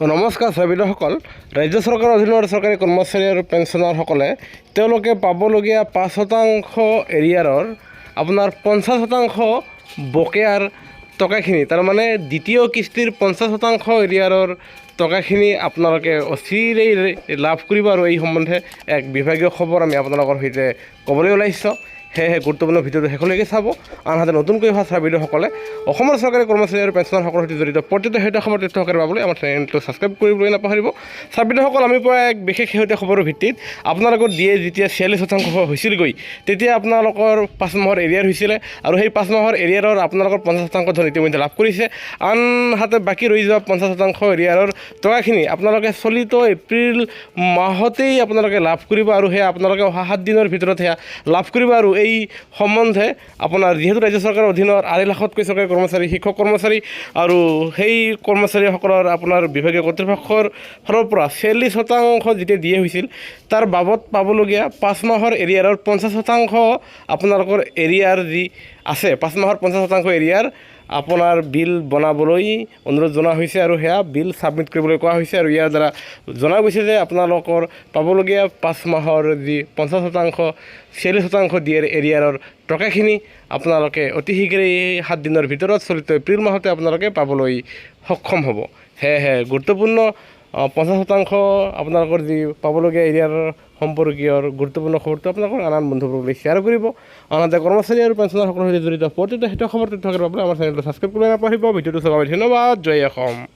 নমস্কাৰ চাবিদসকল। ৰাজ্য চৰকাৰৰ অধীনৰ চৰকাৰী কৰ্মচাৰী আৰু পেঞ্চনাৰসকলে তেওঁলোকে পাবলগীয়া 5% এৰিয়াৰৰ আপোনাৰ 50% বকেয়াৰ টকাখিনি, তাৰমানে দ্বিতীয় কিস্তিৰ 50% এৰিয়াৰৰ টকাখিনি আপোনালোকে অচিৰেই লাভ কৰিব। আৰু এই সম্বন্ধে এক বিভাগীয় খবৰ আমি আপোনালোকৰ সৈতে ক'বলৈ ওলাইছোঁ। সেয়েহে গুৰুত্বপূৰ্ণ ভিডিঅ'টো শেষলৈকে চাব। আনহাতে নতুনকৈ অহা চাবিদসকলে অসমৰ চৰকাৰী কৰ্মচাৰী আৰু পেঞ্চনাৰসকলৰ সৈতে জড়িত প্ৰতিটো শেহতীয়া খবৰ তথ্য পাবলৈ আমাৰ চেনেলটো ছাবস্ক্ৰাইব কৰিবলৈ নাপাহৰিব। চাবিদসকল, আমি পৰা এক বিশেষ শেহতীয়া খবৰৰ ভিত্তিত আপোনালোকৰ দিয়ে যেতিয়া 46% হৈছিলগৈ, তেতিয়া আপোনালোকৰ 5 মাহৰ এৰিয়াৰ হৈছিলে আৰু সেই 5 মাহৰ এৰিয়াৰৰ আপোনালোকৰ 50% ধন ইতিমধ্যে লাভ কৰিছে। আনহাতে বাকী ৰৈ যোৱা 50% এৰিয়াৰৰ টকাখিনি আপোনালোকে চলিত এপ্ৰিল মাহতেই আপোনালোকে লাভ কৰিব আৰু সেয়া আপোনালোকে অহা 7 দিনৰ ভিতৰত সেয়া লাভ কৰিব। আৰু এই সম্বন্ধে আপোনাৰ যিহেতু ৰাজ্য চৰকাৰৰ অধীনৰ 2.5 লাখতকৈ চৰকাৰী কৰ্মচাৰী, শিক্ষক কৰ্মচাৰী আৰু সেই কৰ্মচাৰীসকলৰ আপোনাৰ বিভাগীয় কৰ্তৃপক্ষৰ ফালৰ পৰা 46% যেতিয়া দিয়া হৈছিল, তাৰ বাবদ পাবলগীয়া 5 মাহৰ এৰিয়াৰৰ 50% আপোনালোকৰ এৰিয়াৰ যি আছে, 5 মাহৰ 50% এৰিয়াৰ আপোনাৰ বিল বনাবলৈ অনুৰোধ জনোৱা হৈছে আৰু সেয়া বিল ছাবমিট কৰিবলৈ কোৱা হৈছে। আৰু ইয়াৰ দ্বাৰা জনা গৈছে যে আপোনালোকৰ পাবলগীয়া 5 মাহৰ যি 50%, 46% দিয়াৰ এৰিয়াৰৰ টকাখিনি আপোনালোকে অতি শীঘ্ৰেই 7 দিনৰ ভিতৰত চলিত এপ্ৰিল মাহতে আপোনালোকে পাবলৈ সক্ষম হ'ব। সেয়েহে গুৰুত্বপূৰ্ণ 50% আপোনালোকৰ যি পাবলগীয়া এৰিয়াৰ সম্পৰ্কীয় গুৰুত্বপূৰ্ণ খবৰটো আপোনালোকৰ আন বন্ধুবৰ্গলৈ শ্বেয়াৰ কৰিব। আনহাতে কৰ্মচাৰী আৰু পেঞ্চনাৰসকলৰ সৈতে জড়িত প্ৰতিটো শেহতীয়া খবৰ তথ্য পাবলৈ আমাৰ চেনেলটো ছাবস্ক্ৰাইব কৰিব নাপাহৰিব। ভিডিঅ'টো চলাবলৈ ধন্যবাদ। জয় অসম।